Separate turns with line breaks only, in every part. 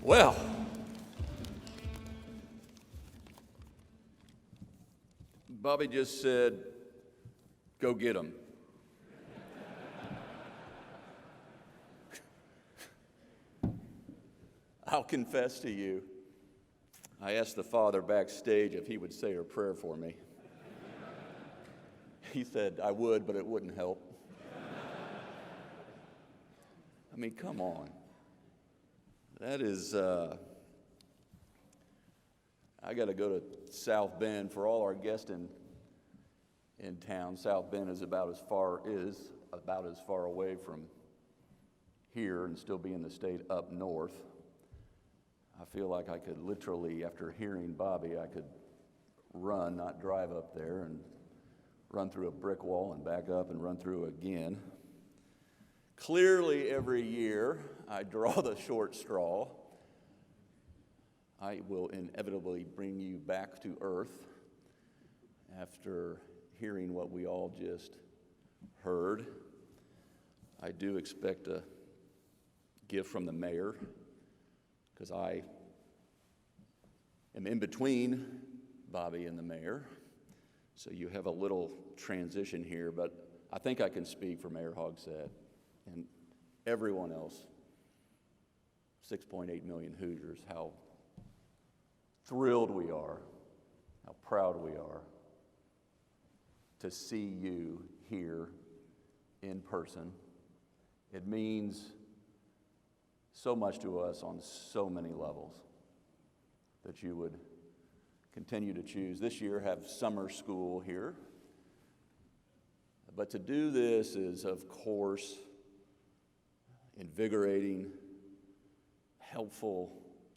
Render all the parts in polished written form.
Well, Bobby just said, go get them. I'll confess to you, I asked the Father backstage if he would say a prayer for me. He said I would, but it wouldn't help. I mean, come on. That is, I got to go to South Bend. For all our guests in town, South Bend is about as far away from here and still be in the state up north. I feel like I could literally, after hearing Bobby, I could run, not drive up there, and run through a brick wall and back up and run through again. Clearly, every year, I draw the short straw. I will inevitably bring you back to earth after hearing what we all just heard. I do expect a gift from the mayor, because I am in between Bobby and the mayor. So you have a little transition here, but I think I can speak for Mayor Hogsett and everyone else, 6.8 million Hoosiers, how thrilled we are, how proud we are to see you here in person. It means so much to us on so many levels that you would continue to choose. This year have summer school here. But to do this is, of course, invigorating, helpful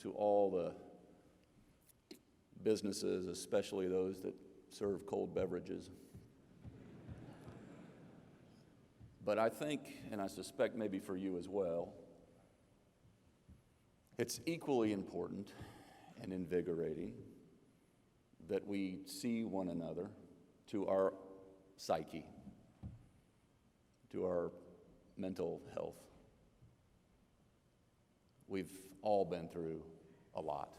to all the businesses, especially those that serve cold beverages. But I think, and I suspect maybe for you as well, it's equally important and invigorating that we see one another to our psyche, to our mental health. We've all been through a lot.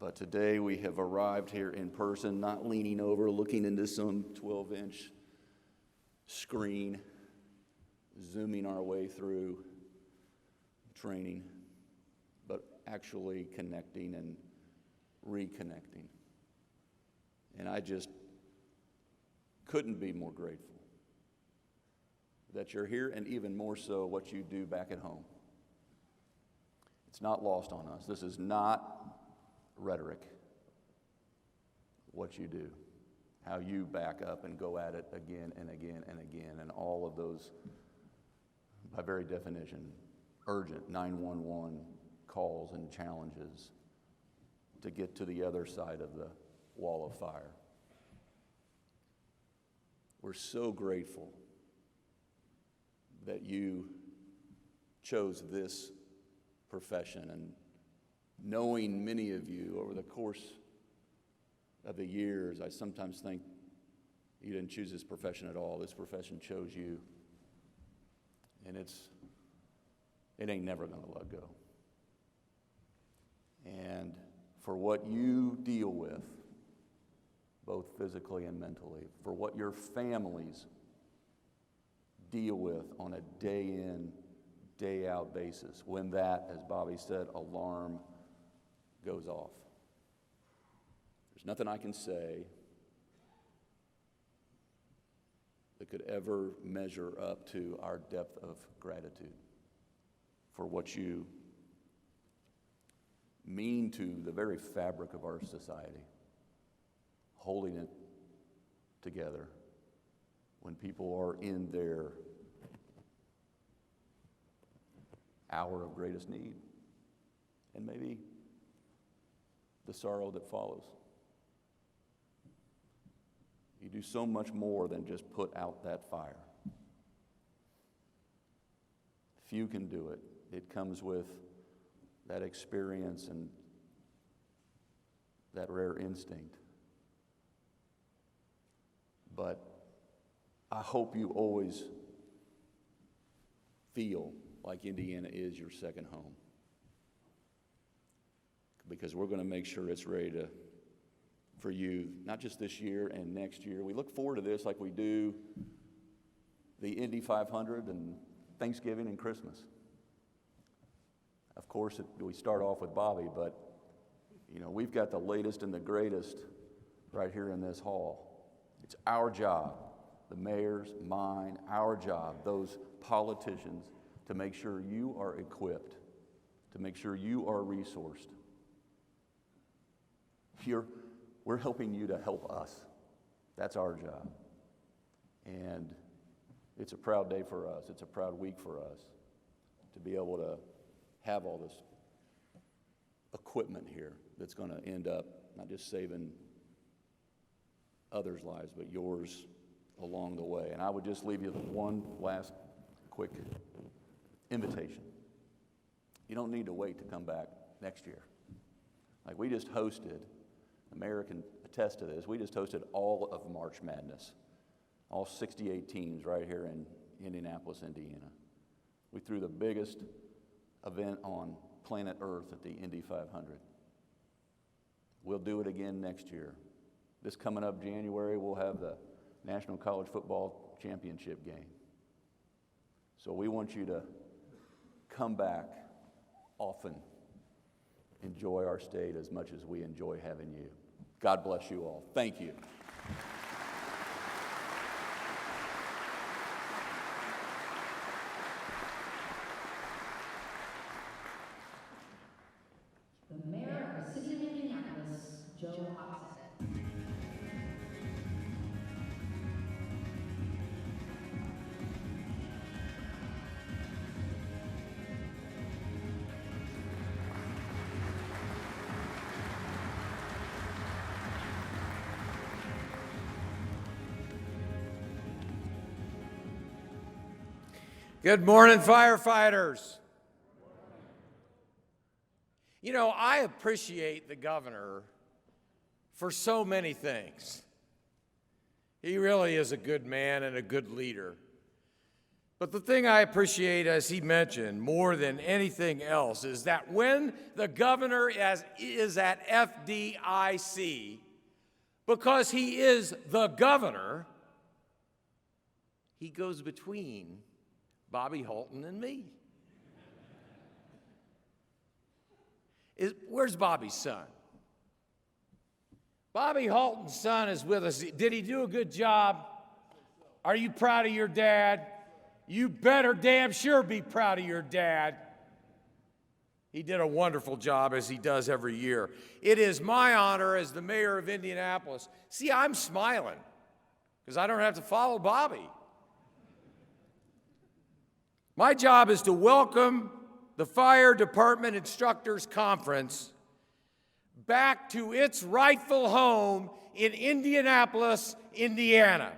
But today we have arrived here in person, not leaning over, looking into some 12-inch screen, zooming our way through training, but actually connecting and reconnecting. And I just couldn't be more grateful that you're here, and even more so what you do back at home. It's not lost on us. This is not rhetoric, what you do, how you back up and go at it again and again and again, and all of those, by very definition, urgent 911 calls and challenges to get to the other side of the wall of fire. We're so grateful that you chose this profession, and knowing many of you over the course of the years, I sometimes think you didn't choose this profession at all. This profession chose you, and it ain't never going to let go. And for what you deal with, both physically and mentally, for what your families deal with on a day-in, day-out basis, when that, as Bobby said, alarm goes off. There's nothing I can say that could ever measure up to our depth of gratitude for what you mean to the very fabric of our society, holding it together when people are in their hour of greatest need, and maybe the sorrow that follows. You do so much more than just put out that fire. Few can do it. It comes with that experience and that rare instinct. But I hope you always feel like Indiana is your second home. because we're going to make sure it's ready for you, not just this year and next year. We look forward to this like we do the Indy 500 and Thanksgiving and Christmas. Of course, we start off with Bobby, but we've got the latest and the greatest right here in this hall. It's our job, the mayor's, mine, our job, those politicians, to make sure you are equipped, to make sure you are resourced. We're helping you to help us. That's our job. And it's a proud day for us. It's a proud week for us to be able to have all this equipment here that's going to end up not just saving others' lives, but yours along the way. And I would just leave you with one last quick invitation. You don't need to wait to come back next year. Like we just hosted, the mayor can attest to this, we just hosted all of March Madness, all 68 teams right here in Indianapolis, Indiana. We threw the biggest event on planet Earth at the Indy 500. We'll do it again next year. This coming up January, we'll have the National College Football Championship game. So we want you to come back often. Enjoy our state as much as we enjoy having you. God bless you all. Thank you.
The Mayor of the City of Indianapolis, Joe Hogsett.
Good morning, firefighters. I appreciate the governor for so many things. He really is a good man and a good leader. But the thing I appreciate, as he mentioned, more than anything else, is that when the governor is at FDIC, because he is the governor, he goes between Bobby Holton and me. Where's Bobby's son? Bobby Holton's son is with us. Did he do a good job? Are you proud of your dad? You better damn sure be proud of your dad. He did a wonderful job, as he does every year. It is my honor as the mayor of Indianapolis. See, I'm smiling because I don't have to follow Bobby. My job is to welcome the Fire Department Instructors Conference back to its rightful home in Indianapolis, Indiana.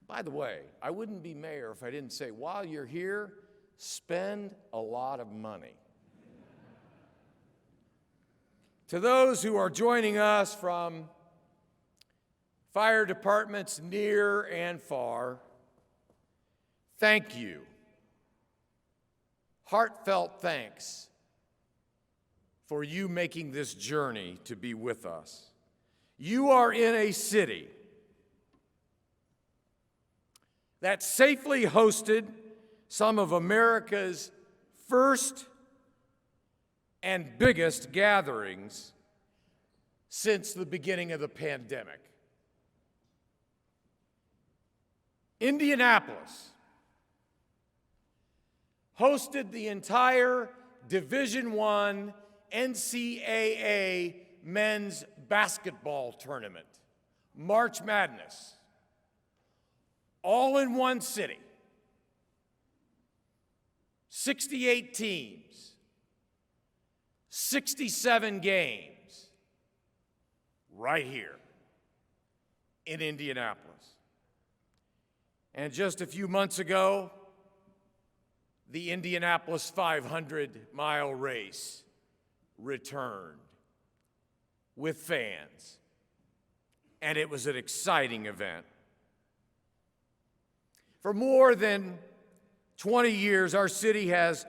By the way, I wouldn't be mayor if I didn't say, while you're here, spend a lot of money. To those who are joining us from fire departments near and far, thank you. Heartfelt thanks for you making this journey to be with us. You are in a city that safely hosted some of America's first and biggest gatherings since the beginning of the pandemic. Indianapolis hosted the entire Division I NCAA men's basketball tournament, March Madness, all in one city. 68 teams, 67 games, right here in Indianapolis. And just a few months ago, the Indianapolis 500-mile race returned with fans, and it was an exciting event. For more than 20 years, our city has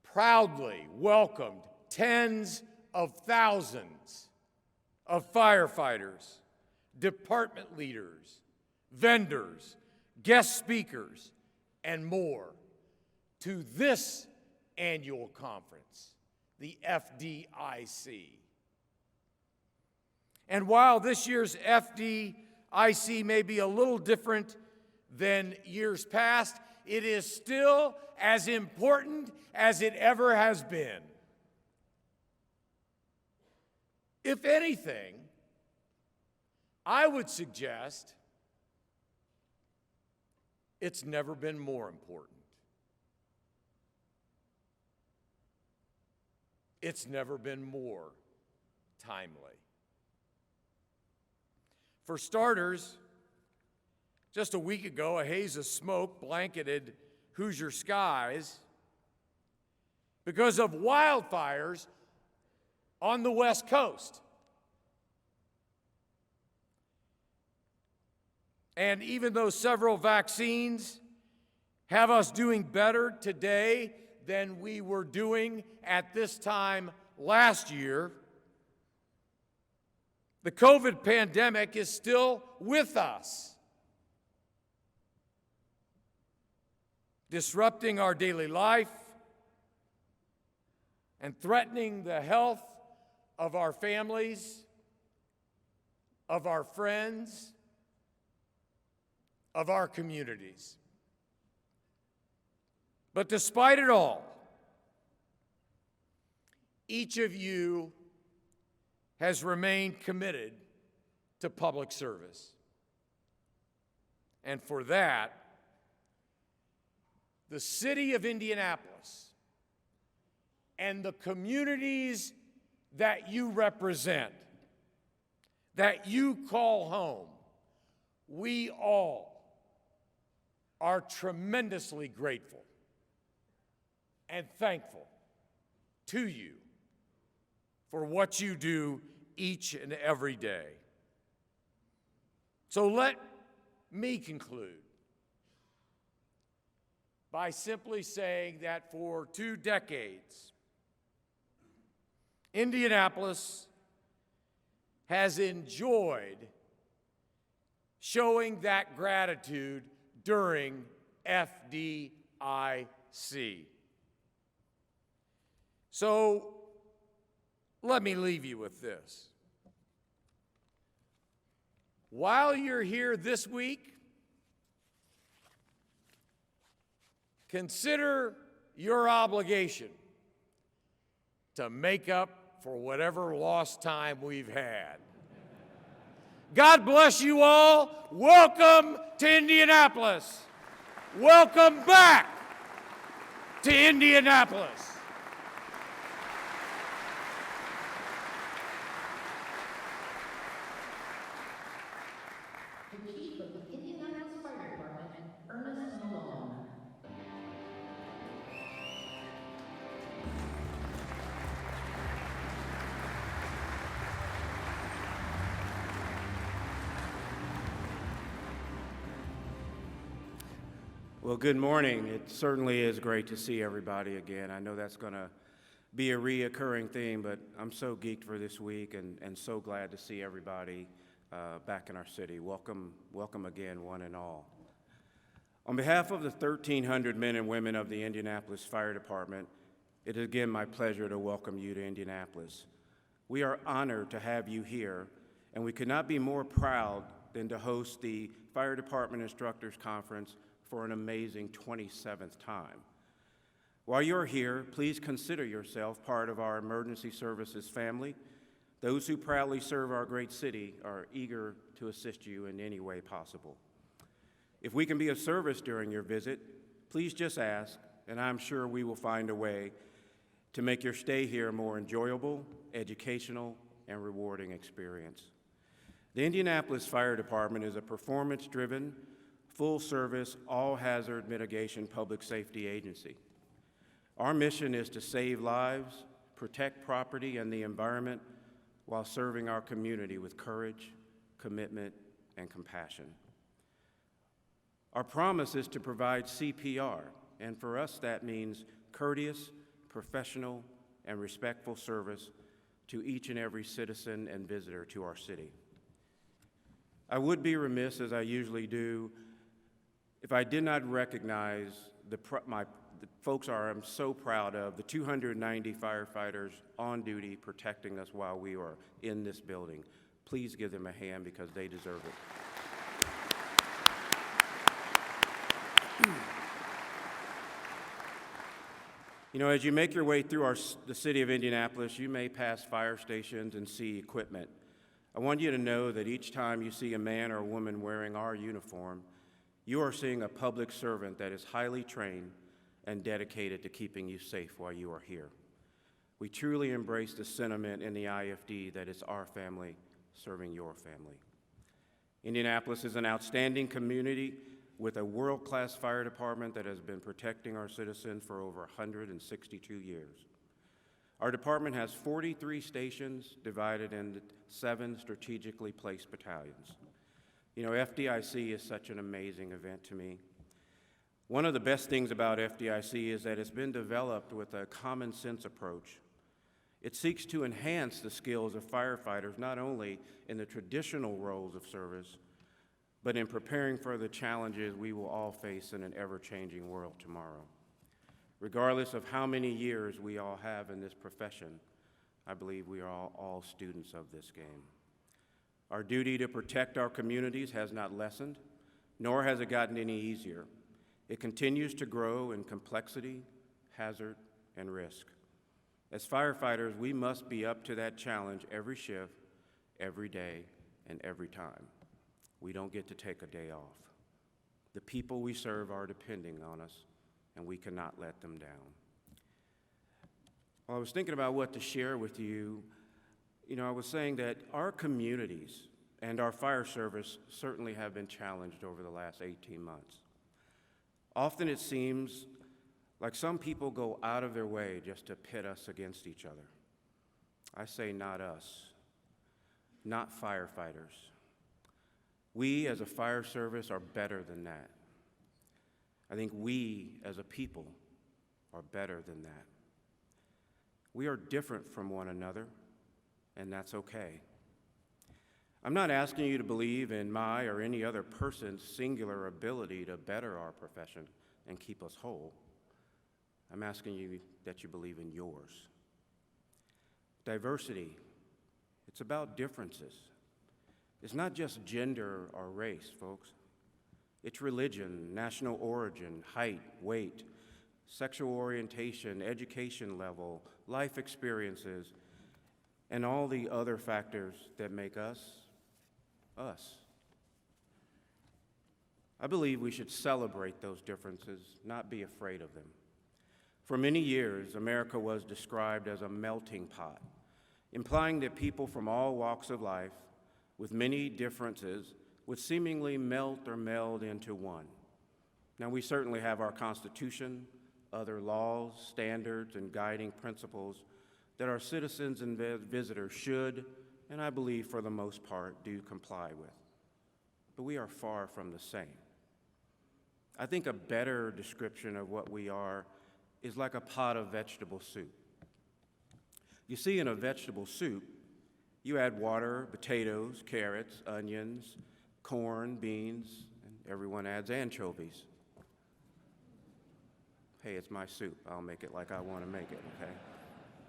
proudly welcomed tens of thousands of firefighters, department leaders, vendors, guest speakers, and more to this annual conference, the FDIC. And while this year's FDIC may be a little different than years past, it is still as important as it ever has been. If anything, I would suggest it's never been more important. It's never been more timely. For starters, just a week ago, a haze of smoke blanketed Hoosier skies because of wildfires on the West Coast. And even though several vaccines have us doing better today than we were doing at this time last year, the COVID pandemic is still with us, disrupting our daily life and threatening the health of our families, of our friends, of our communities. But despite it all, each of you has remained committed to public service. And for that, the city of Indianapolis and the communities that you represent, that you call home, we all are tremendously grateful and thankful to you for what you do each and every day. So let me conclude by simply saying that for 2 decades, Indianapolis has enjoyed showing that gratitude during FDIC. So let me leave you with this. While you're here this week, consider your obligation to make up for whatever lost time we've had. God bless you all. Welcome to Indianapolis. Welcome back to Indianapolis.
The Chief of the Indianapolis Fire Department, Ernest Malone.
Well, good morning. It certainly is great to see everybody again. I know that's going to be a reoccurring theme, but I'm so geeked for this week and so glad to see everybody back in our city. Welcome again, one and all. On behalf of the 1,300 men and women of the Indianapolis Fire Department, it is again my pleasure to welcome you to Indianapolis. We are honored to have you here, and we could not be more proud than to host the Fire Department Instructors Conference for an amazing 27th time. While you're here, please consider yourself part of our emergency services family. Those who proudly serve our great city are eager to assist you in any way possible. If we can be of service during your visit, please just ask, and I'm sure we will find a way to make your stay here a more enjoyable, educational, and rewarding experience. The Indianapolis Fire Department is a performance-driven, full-service, all-hazard mitigation public safety agency. Our mission is to save lives, protect property and the environment, while serving our community with courage, commitment, and compassion. Our promise is to provide CPR, and for us that means courteous, professional, and respectful service to each and every citizen and visitor to our city. I would be remiss, as I usually do, if I did not recognize the folks I'm so proud of, the 290 firefighters on duty protecting us while we are in this building. Please give them a hand because they deserve it. You know, as you make your way through the city of Indianapolis, you may pass fire stations and see equipment. I want you to know that each time you see a man or a woman wearing our uniform, you are seeing a public servant that is highly trained and dedicated to keeping you safe while you are here. We truly embrace the sentiment in the IFD that it's our family serving your family. Indianapolis is an outstanding community with a world-class fire department that has been protecting our citizens for over 162 years. Our department has 43 stations divided into 7 strategically placed battalions. You know, FDIC is such an amazing event to me. One of the best things about FDIC is that it's been developed with a common sense approach. It seeks to enhance the skills of firefighters not only in the traditional roles of service, but in preparing for the challenges we will all face in an ever-changing world tomorrow. Regardless of how many years we all have in this profession, I believe we are all students of this game. Our duty to protect our communities has not lessened, nor has it gotten any easier. It continues to grow in complexity, hazard, and risk. As firefighters, we must be up to that challenge every shift, every day, and every time. We don't get to take a day off. The people we serve are depending on us, and we cannot let them down. While I was thinking about what to share with you, I was saying that our communities and our fire service certainly have been challenged over the last 18 months. Often it seems like some people go out of their way just to pit us against each other. I say not us, not firefighters. We as a fire service are better than that. I think we as a people are better than that. We are different from one another, and that's okay. I'm not asking you to believe in my or any other person's singular ability to better our profession and keep us whole. I'm asking you that you believe in yours. Diversity, it's about differences. It's not just gender or race, folks. It's religion, national origin, height, weight, sexual orientation, education level, life experiences, and all the other factors that make us, us. I believe we should celebrate those differences, not be afraid of them. For many years, America was described as a melting pot, implying that people from all walks of life with many differences would seemingly melt or meld into one. Now, we certainly have our Constitution, other laws, standards, and guiding principles that our citizens and visitors should, and I believe for the most part, do comply with. But we are far from the same. I think a better description of what we are is like a pot of vegetable soup. You see, in a vegetable soup, you add water, potatoes, carrots, onions, corn, beans, and everyone adds anchovies. Hey, it's my soup. I'll make it like I want to make it, okay?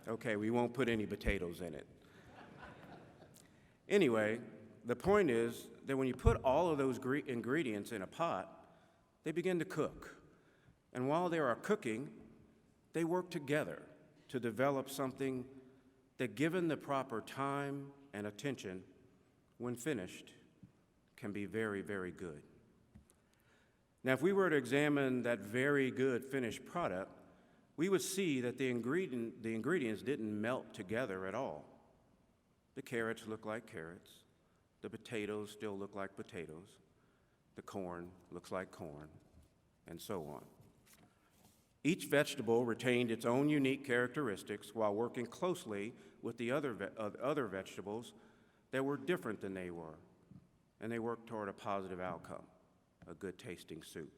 Okay, we won't put any potatoes in it. Anyway, the point is that when you put all of those ingredients in a pot, they begin to cook. And while they are cooking, they work together to develop something that, given the proper time and attention, when finished, can be very, very good. Now, if we were to examine that very good finished product, we would see that the ingredients didn't melt together at all. The carrots look like carrots. The potatoes still look like potatoes. The corn looks like corn, and so on. Each vegetable retained its own unique characteristics while working closely with the other vegetables that were different than they were, and they worked toward a positive outcome, a good tasting soup.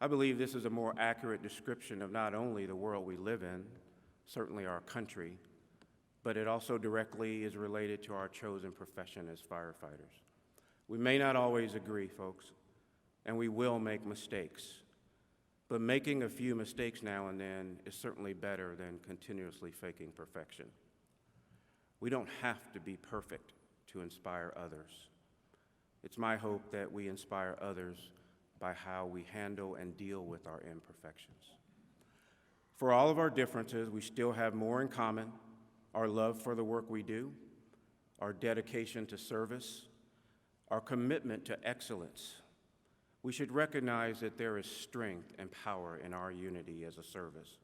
I believe this is a more accurate description of not only the world we live in, certainly our country, but it also directly is related to our chosen profession as firefighters. We may not always agree, folks, and we will make mistakes, but making a few mistakes now and then is certainly better than continuously faking perfection. We don't have to be perfect to inspire others. It's my hope that we inspire others by how we handle and deal with our imperfections. For all of our differences, we still have more in common: our love for the work we do, our dedication to service, our commitment to excellence. We should recognize that there is strength and power in our unity as a service,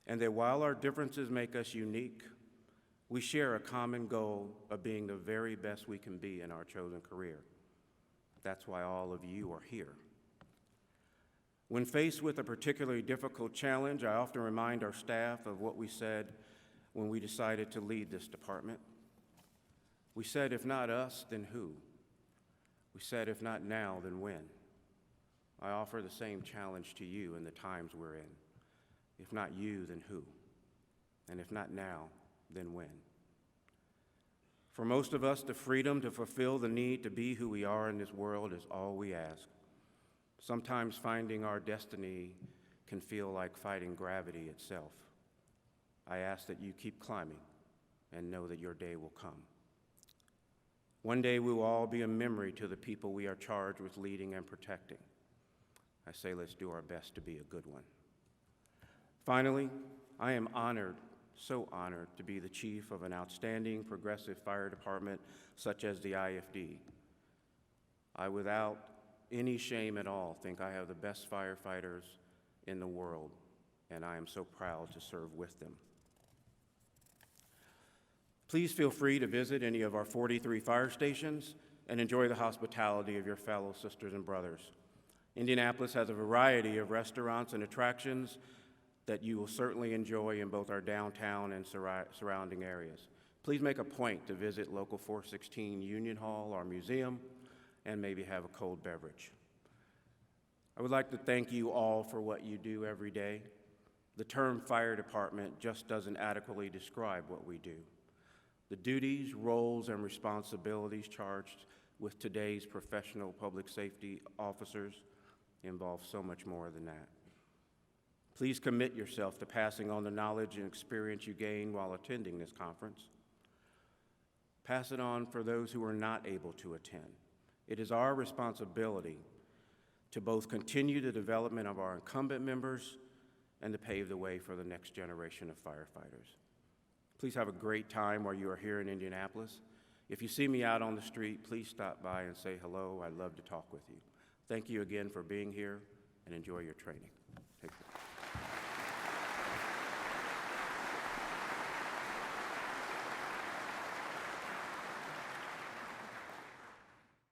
and that while our differences make us unique, we share a common goal of being the very best we can be in our chosen career. That's why all of you are here. When faced with a particularly difficult challenge, I often remind our staff of what we said when we decided to lead this department. We said, if not us, then who? We said, if not now, then when? I offer the same challenge to you in the times we're in. If not you, then who? And if not now, then when? For most of us, the freedom to fulfill the need to be who we are in this world is all we ask. Sometimes finding our destiny can feel like fighting gravity itself. I ask that you keep climbing and know that your day will come. One day we will all be a memory to the people we are charged with leading and protecting. I say let's do our best to be a good one. Finally, I am honored, so honored, to be the chief of an outstanding progressive fire department such as the IFD. I, without any shame at all, think I have the best firefighters in the world, and I am so proud to serve with them. Please feel free to visit any of our 43 fire stations and enjoy the hospitality of your fellow sisters and brothers. Indianapolis has a variety of restaurants and attractions that you will certainly enjoy in both our downtown and surrounding areas. Please make a point to visit Local 416 Union Hall, our museum, and maybe have a cold beverage. I would like to thank you all for what you do every day. The term fire department just doesn't adequately describe what we do. The duties, roles, and responsibilities charged with today's professional public safety officers involve so much more than that. Please commit yourself to passing on the knowledge and experience you gain while attending this conference. Pass it on for those who are not able to attend. It is our responsibility to both continue the development of our incumbent members and to pave the way for the next generation of firefighters. Please have a great time while you are here in Indianapolis. If you see me out on the street, please stop by and say hello. I'd love to talk with you. Thank you again for being here, and enjoy your training. Take care.